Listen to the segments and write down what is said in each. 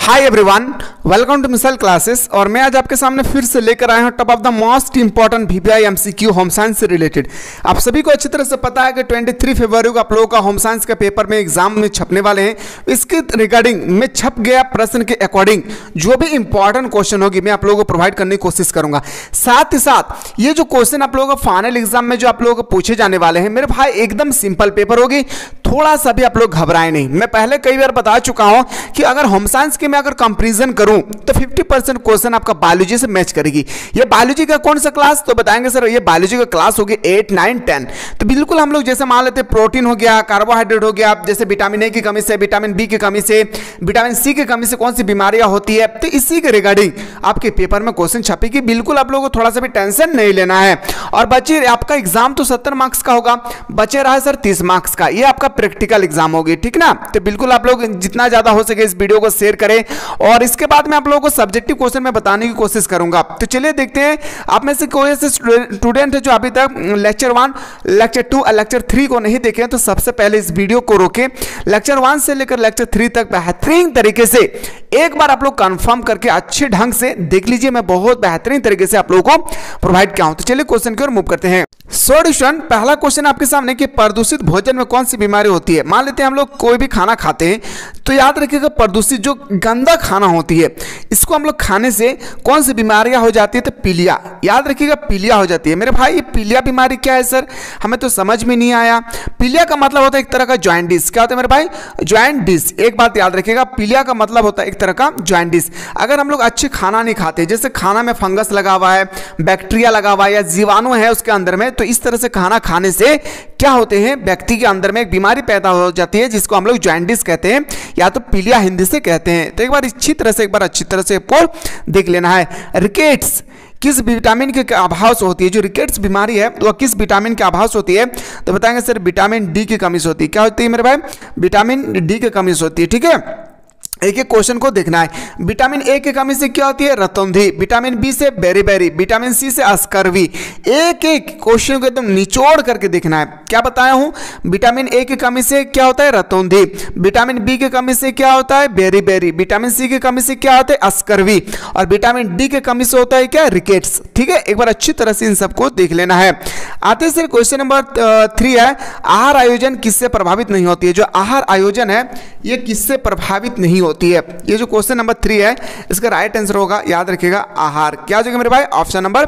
Hi everyone, welcome to missile classes. और मैं आज आपके सामने फिर से लेकर आया हूं top of the most important VPI MCQ home science से रिलेटेड। आप सभी को अच्छी तरह से पता है कि 23 फरवरी को आप लोगों का होम साइंस का पेपर में एग्जाम में छपने वाले हैं। इसके रिगार्डिंग में छप गया प्रश्न के अकॉर्डिंग जो भी इंपॉर्टेंट क्वेश्चन होगी मैं आप लोगों को प्रोवाइड करने की कोशिश करूंगा। साथ ही साथ ये जो क्वेश्चन आप लोगों को फाइनल एग्जाम में जो आप लोगों को पूछे जाने वाले हैं मेरे भाई एकदम सिंपल पेपर होगी, थोड़ा सा भी आप लोग घबराए नहीं। मैं पहले कई बार बता चुका हूं कि अगर होम साइंस के मैं अगर कंपैरिजन करूं तो 50% क्वेश्चन आपका बायोलॉजी से मैच करेगी। ये बायोलॉजी का कौन सा क्लास, तो बताएंगे सर ये बायोलॉजी का क्लास होगी 8, 9, 10। तो बिल्कुल हम लोग जैसे मान लेते हैं प्रोटीन हो गया, कार्बोहाइड्रेट हो गया, जैसे विटामिन ए की कमी से, विटामिन बी की कमी से, विटामिन सी की कमी से कौन सी बीमारियां होती है, तो इसी के रिगार्डिंग आपके पेपर में क्वेश्चन छपेगी। बिल्कुल आप लोगों को थोड़ा सा भी टेंशन नहीं लेना है। और बच्चे आपका एग्जाम तो 70 मार्क्स का होगा, बचे रहा है सर 30 मार्क्स का, ये आपका प्रैक्टिकल एग्जाम होगी, ठीक ना। तो बिल्कुल आप लोग जितना ज्यादा हो सके इस वीडियो को शेयर करें। और इसके बाद मैं आप लोगों को सब्जेक्टिव क्वेश्चन में बताने की कोशिश करूंगा। तो चलिए देखते हैं आप में से कोई ऐसे स्टूडेंट है जो अभी तक लेक्चर 1, लेक्चर 2 और लेक्चर 3 को नहीं देखे, तो सबसे पहले इस वीडियो को रोके, लेक्चर 1 से लेकर लेक्चर 3 तक बेहतरीन तरीके से एक बार आप लोग कंफर्म करके अच्छे ढंग से देख लीजिए। मैं बहुत बेहतरीन तरीके से आप लोगों को प्रोवाइड किया हूं। तो चलिए क्वेश्चन की ओर मूव करते हैं। सॉल्यूशन, पहला क्वेश्चन आपके सामने कि प्रदूषित भोजन में कौन सी बीमारी होती है। मान लेते हैं हम लोग कोई भी खाना खाते हैं तो याद रखिएगा प्रदूषित जो गंदा खाना होती है इसको हम लोग खाने से कौन सी बीमारियां हो जाती है, तो पीलिया, याद रखिएगा पीलिया हो जाती है। मेरे भाई ये पीलिया बीमारी क्या है सर, हमें तो समझ में नहीं आया। पीलिया का मतलब होता है एक तरह का जॉइंडिस। क्या होता है मेरे भाई, जॉइंडिस। एक बात याद रखिएगा, पीलिया का मतलब होता है एक तरह का जॉइंडिस। अगर हम लोग अच्छे खाना नहीं खाते, जैसे खाना में फंगस लगा हुआ है, बैक्टीरिया लगा हुआ है या जीवाणु है उसके अंदर में, तो इस तरह से खाना खाने से क्या होते हैं, व्यक्ति के अंदर में एक बीमारी पैदा हो जाती है जिसको हम लोग जॉइंडिस कहते हैं या तो पीलिया हिंदी से कहते हैं। तो एक बार अच्छी तरह से आपको देख लेना है। रिकेट्स किस विटामिन के अभाव से होती है, जो रिकेट्स बीमारी है वह किस विटामिन के अभाव से होती है, तो बताएंगे सर विटामिन डी की कमी से होती है। क्या होती है मेरे भाई, विटामिन डी की कमी से होती है, ठीक है। एक एक क्वेश्चन को देखना है। विटामिन ए की कमी से क्या होती है, रतौंधी। विटामिन बी से बेरीबेरी, विटामिन सी से अस्कर्वी। एक एक क्वेश्चन को एकदम निचोड़ करके देखना है। क्या बताया हूं, विटामिन ए की कमी से क्या होता है, रतौंधी। विटामिन बी की कमी से क्या होता है, बेरीबेरी। विटामिन सी की कमी से क्या होता है, अस्कर्वी। और विटामिन डी की कमी से होता है क्या, रिकेट्स, ठीक है। एक बार अच्छी तरह से इन सबको देख लेना है। आते से क्वेश्चन नंबर 3 है, आहार आयोजन किससे प्रभावित नहीं होती है। जो आहार आयोजन है ये किससे प्रभावित नहीं होती है। ये जो क्वेश्चन नंबर 3 है इसका राइट आंसर होगा, याद रखिएगा आहार। क्या हो जाएगा मेरे भाई, ऑप्शन नंबर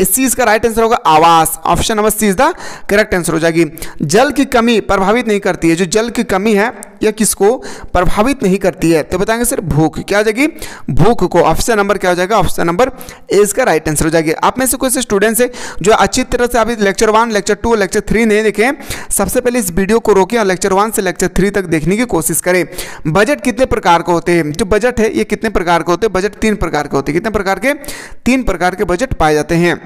सी इसका राइट आंसर होगा, आवास। Option number C is the correct answer हो जाएगी। जल की कमी प्रभावित नहीं करती है, जो जल की कमी है यह किसको प्रभावित नहीं करती है, तो बताएंगे सर भूख। क्या हो जाएगी, भूख को। ऑप्शन नंबर क्या हो जाएगा, ऑप्शन नंबर ए इसका राइट आंसर हो जाएगी। आप में से कोई स्टूडेंट्स है जो अच्छी तरह से अभी लेक्चर 1, लेक्चर 2, लेक्चर 3 नहीं देखे, सबसे पहले इस वीडियो को रोकें और लेक्चर 1 से लेक्चर 3 तक देखने की कोशिश करें। बजट कितने प्रकार के होते हैं, जो बजट है ये कितने प्रकार के होते हैं, बजट 3 प्रकार के होते हैं। कितने प्रकार के, 3 प्रकार के बजट पाए जाते हैं।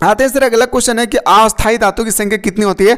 आते हैं सर अगला क्वेश्चन है कि अस्थायी धातु की संख्या कितनी होती है,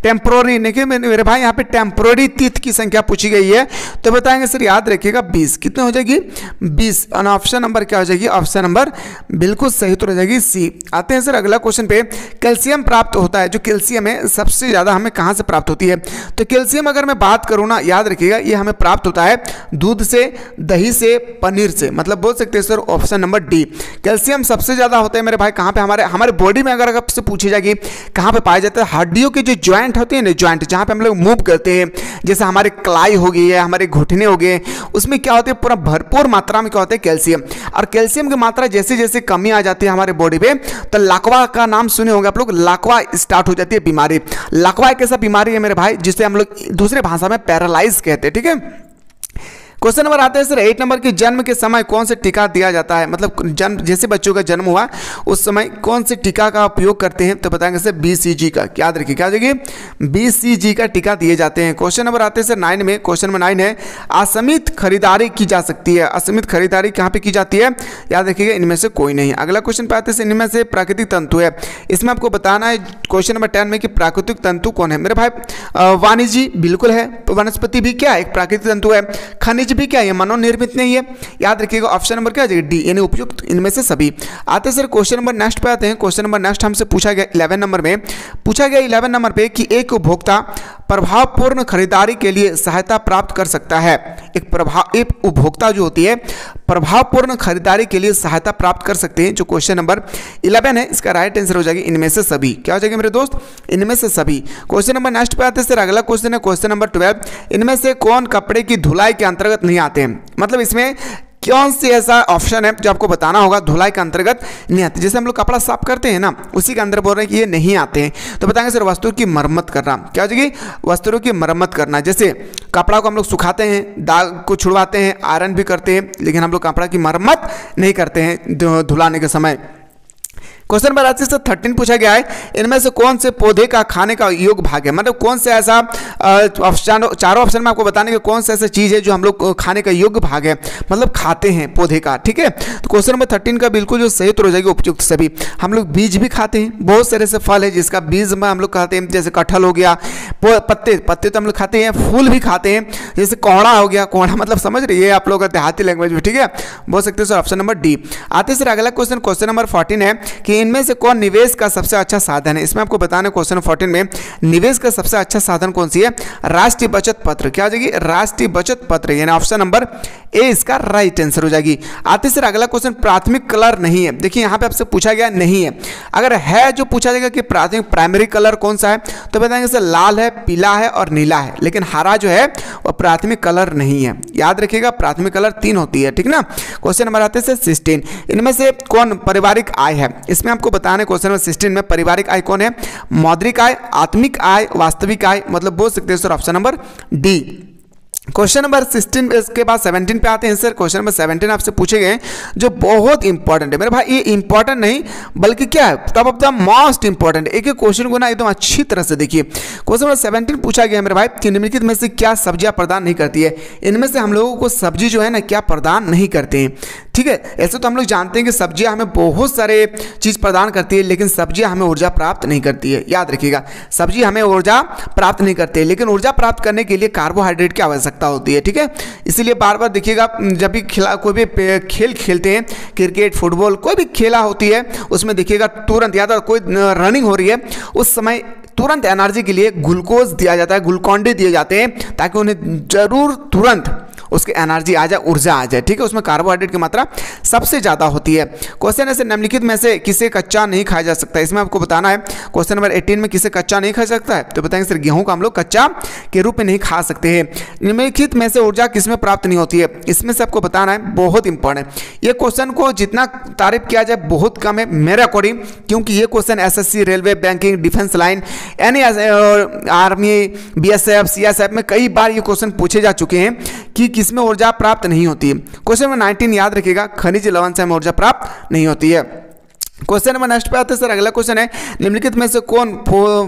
टेम्पोररी। देखिए मेरे भाई यहाँ पे टेम्पोररी तीर्थ की संख्या पूछी गई है, तो बताएंगे सर याद रखिएगा 20। कितने हो जाएगी, 20। और ऑप्शन नंबर क्या हो जाएगी, ऑप्शन नंबर बिल्कुल सही तो हो जाएगी सी। आते हैं सर अगला क्वेश्चन पे, कैल्शियम प्राप्त होता है, जो कैल्शियम है सबसे ज़्यादा हमें कहाँ से प्राप्त होती है, तो कैल्शियम अगर मैं बात करूँ ना, याद रखिएगा ये हमें प्राप्त होता है दूध से, दही से, पनीर से। मतलब बोल सकते हैं sir option number D. Calcium सबसे ज़्यादा होता है मेरे भाई कहाँ पे, हमारे बॉडी में। अगर आपसे पूछी जाएगी कहां पे पाया जाता है, हड्डियों के जो जॉइंट होते हैं ना, जॉइंट जहां पे हम लोग मूव करते हैं, जैसे हमारे कलाई हो गई है, हमारे घुटने हो गए, उसमें क्या होते हैं पूरा भरपूर मात्रा में क्या होता है, कैल्शियम। और कैल्शियम की मात्रा जैसे जैसे कमी आ जाती है हमारे बॉडी पे, तो लकवा का नाम सुने होंगे आप लोग, लकवा स्टार्ट हो जाती है बीमारी। लकवा एक ऐसा बीमारी है मेरे भाई जिसे हम लोग दूसरे भाषा में पैरालाइज कहते हैं, ठीक है। क्वेश्चन नंबर आते हैं सर 8 नंबर के, जन्म के समय कौन से टीका दिया जाता है, मतलब जन्म जैसे बच्चों का जन्म हुआ उस समय कौन से टीका का उपयोग करते हैं, तो बताएंगे सर BCG का। याद रखिए क्या हो जाएगी, BCG का टीका दिए जाते हैं। क्वेश्चन नंबर आते हैं सर 9 में, क्वेश्चन नंबर 9 है, असीमित खरीदारी की जा सकती है। असीमित खरीदारी कहाँ पे की जाती है, याद रखिएगा इनमें से कोई नहीं। अगला क्वेश्चन पे आते हैं इनमें से प्राकृतिक तंतु है, इसमें आपको बताना है क्वेश्चन नंबर 10 में कि प्राकृतिक तंतु कौन है। मेरे भाई वाणिज्य बिल्कुल है, वनस्पति भी क्या एक प्राकृतिक तंतु है, खनिज भी क्या है, मनोनिर्मित नहीं है। याद रखिएगा ऑप्शन नंबर क्या आ जाएगा, डी, यानी उपयुक्त इनमें से सभी। आते सर क्वेश्चन नंबर नेक्स्ट पे आते हैं। क्वेश्चन नंबर नेक्स्ट हमसे पूछा गया 11 नंबर में, पूछा गया 11 नंबर पे कि एक उपभोक्ता प्रभावपूर्ण खरीदारी के लिए सहायता प्राप्त कर सकता है। एक उपभोक्ता जो होती है प्रभावपूर्ण खरीदारी के लिए सहायता प्राप्त कर सकते हैं। जो क्वेश्चन नंबर 11 है इसका राइट आंसर हो जाएगी इनमें से सभी। क्या हो जाएगा मेरे दोस्त? इनमें से सभी। क्वेश्चन नंबर नेक्स्ट पे आते हैं सर, अगला क्वेश्चन है क्वेश्चन नंबर 12, इनमें से कौन कपड़े की धुलाई के अंतर्गत नहीं आते हैं? मतलब इसमें कौन सी ऐसा ऑप्शन है जो आपको बताना होगा धुलाई के अंतर्गत नहीं आते। जैसे हम लोग कपड़ा साफ करते हैं ना, उसी के अंदर बोल रहे हैं कि ये नहीं आते हैं। तो बताएंगे सर वस्तु की मरम्मत करना। क्या हो जाएगी? वस्तुओं की मरम्मत करना। जैसे कपड़ा को हम लोग सुखाते हैं, दाग को छुड़वाते हैं, आयरन भी करते हैं, लेकिन हम लोग कपड़ा की मरम्मत नहीं करते हैं धुलाने के समय। क्वेश्चन नंबर 13 पूछा गया है, इनमें से कौन से पौधे का खाने का योग्य भाग है? मतलब कौन से ऐसा चारों ऑप्शन में आपको बताने के कौन सा ऐसा चीज है जो हम लोग खाने का योग्य भाग है, मतलब खाते हैं पौधे का। ठीक है, तो क्वेश्चन नंबर 13 का बिल्कुल जो सही उत्तर हो जाएगी उपयुक्त सभी। हम लोग बीज भी खाते हैं, बहुत सारे ऐसे फल है जिसका बीज में हम लोग खाते हैं, जैसे कटहल हो गया, पत्ते तो हम लोग खाते हैं, फूल भी खाते हैं, जैसे कोहड़ा हो गया। कोहड़ा मतलब समझ रही है आप लोग का देहाती लैंग्वेज में। ठीक है, बोल सकते हैं सर ऑप्शन नंबर डी। आते सर अगला क्वेश्चन, क्वेश्चन नंबर 14 है कि इनमें से कौन निवेश का सबसे अच्छा साधन है? इसमें आपको बताना है क्वेश्चन 14 में निवेश का सबसे अच्छा साधन कौन सी है? राष्ट्रीय बचत पत्र। क्या हो जाएगी? राष्ट्रीय बचत पत्र, यानी ऑप्शन नंबर ए इसका राइट आंसर हो जाएगी। आते सर अगला क्वेश्चन, प्राथमिक कलर नहीं है। देखिए यहां पे आपसे पूछा गया नहीं है, अगर है जो पूछा जाएगा कि प्राइमरी कलर कौन सा है, तो बताएंगे सर लाल है, पीला है और नीला है, लेकिन हरा जो है वो प्राथमिक कलर नहीं है। याद रखिएगा प्राथमिक कलर 3 होती है। ठीक ना। क्वेश्चन नंबर आते हैं 16, इनमें से कौन पारिवारिक आय है? इसमें आपको बताना है क्वेश्चन नंबर 16 में पारिवारिक आय कौन है? मौद्रिक आय, आत्मिक आय, वास्तविक आय, मतलब बोल सकते हैं sir option number D. Question number 16 इसके बाद 17 पे आते हैं सर। क्वेश्चन नंबर 17 आपसे पूछे गए जो बहुत इंपॉर्टेंट है मेरे भाई। ये इंपॉर्टेंट नहीं बल्कि क्या है, top of the most important. एक एक क्वेश्चन को ना एकदम अच्छी तरह से देखिए। क्वेश्चन नंबर 17 पूछा गया मेरे भाई कि निम्नलिखित में से क्या सब्जियां प्रदान नहीं करती है? इनमें से हम लोगों को सब्जी जो है ना क्या प्रदान नहीं करते हैं। ठीक है, ऐसे तो हम लोग जानते हैं कि सब्जियां हमें बहुत सारे चीज प्रदान करती है, लेकिन सब्जियां हमें ऊर्जा प्राप्त नहीं करती है। याद रखिएगा सब्जी हमें ऊर्जा प्राप्त नहीं करती है, लेकिन ऊर्जा प्राप्त करने के लिए कार्बोहाइड्रेट की आवश्यकता होती है। ठीक है, इसीलिए बार बार देखिएगा जब भी कोई भी खेल खेलते हैं, क्रिकेट, फुटबॉल, कोई भी खेला होती है, उसमें देखिएगा तुरंत या तो कोई रनिंग हो रही है उस समय तुरंत एनर्जी के लिए ग्लूकोज दिया जाता है, ग्लूकोन डी दिए जाते हैं, ताकि उन्हें जरूर तुरंत उसकी एनर्जी आ जाए, ऊर्जा आ जाए। ठीक है, उसमें कार्बोहाइड्रेट की मात्रा सबसे ज़्यादा होती है। क्वेश्चन ऐसे निम्नलिखित में से किसे कच्चा नहीं खाया जा सकता? इसमें आपको बताना है क्वेश्चन नंबर 18 में किसे कच्चा नहीं खा सकता है? तो बताएंगे सर गेहूं को हम लोग कच्चा के रूप में नहीं खा सकते हैं। निम्नलिखित में से ऊर्जा किसमें प्राप्त नहीं होती है? इसमें से आपको बताना है, बहुत इंपॉर्टेंट। ये क्वेश्चन को जितना तारीफ किया जाए बहुत कम है मेरे अकॉर्डिंग, क्योंकि ये question SSC, railway, banking, defence line, यानी आर्मी, बीएसएफ, सीएसएफ में कई बार ये क्वेश्चन पूछे जा चुके हैं कि किसमें ऊर्जा प्राप्त नहीं होती है। क्वेश्चन नंबर 19 याद रखिएगा, खनिज लवण से हमें ऊर्जा प्राप्त नहीं होती है। क्वेश्चन नंबर नेक्स्ट पे आते हैं सर। अगला क्वेश्चन है निम्नलिखित में से कौन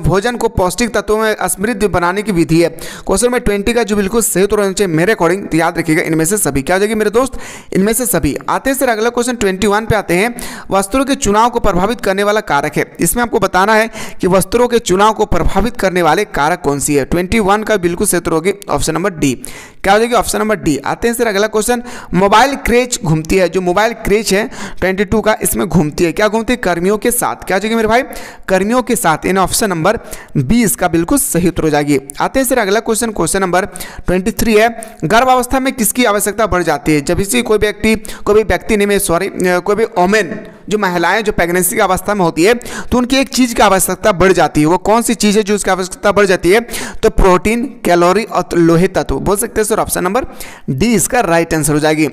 भोजन को पौष्टिक तत्वों में समृद्ध बनाने की विधि है? क्वेश्चन नंबर 20 का जो बिल्कुल सही उत्तर होना चाहिए मेरे अकॉर्डिंग, तो याद रखिएगा इनमें से सभी। क्या हो जाएगी मेरे दोस्त? इनमें से सभी। आते हैं सर अगला क्वेश्चन 21 पे आते हैं, वस्त्रों के चुनाव को प्रभावित करने वाला कारक है। इसमें आपको बताना है कि वस्त्रों के चुनाव को प्रभावित करने वाले कारक कौन सी है? 21 का बिल्कुल सही उत्तर होगी ऑप्शन नंबर डी। क्या हो जाएगी? Option number D. आते हैं सर अगला क्वेश्चन, मोबाइल क्रेज घूमती है, जो मोबाइल क्रेज है 22 का, इसमें घूमती है, क्या घूमती है? कर्मियों के साथ। क्या हो जाएगी मेरे भाई? कर्मियों के साथ, इन ऑप्शन नंबर 20 का बिल्कुल सही उत्तर हो जाएगी। आते हैं सर अगला क्वेश्चन, क्वेश्चन नंबर 23 है, गर्भावस्था में किसकी आवश्यकता बढ़ जाती है? जब इसी कोई व्यक्ति नहीं, सॉरी, कोई भी ओमेन, जो महिलाएं जो प्रेगनेंसी की अवस्था में होती है, तो उनकी एक चीज की आवश्यकता बढ़ जाती है। वो कौन सी चीज है जो उसकी आवश्यकता बढ़ जाती है? तो प्रोटीन, कैलोरी और लोहे तत्व। बोल सकते हैं सर ऑप्शन नंबर डी इसका राइट आंसर हो जाएगी।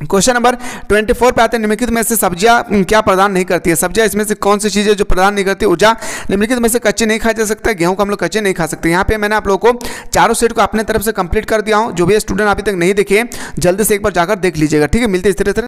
क्वेश्चन नंबर 24 पे आते हैं, निम्नलिखित में से सब्जियां क्या प्रदान नहीं करती है? सब्जियां इसमें से कौन सी चीज़ है जो प्रदान नहीं करती? ऊर्जा। निम्नलिखित में से कच्चे नहीं खाया जा सकता, गेहूं को हम लोग कच्चे नहीं खा सकते। यहाँ पे मैंने आप लोगों को चारों सेट को अपने तरफ से कंप्लीट कर दिया हूँ। जो भी स्टूडेंट अभी तक नहीं देखे जल्दी से एक बार जाकर देख लीजिएगा। ठीक है, मिलते इस तरह से।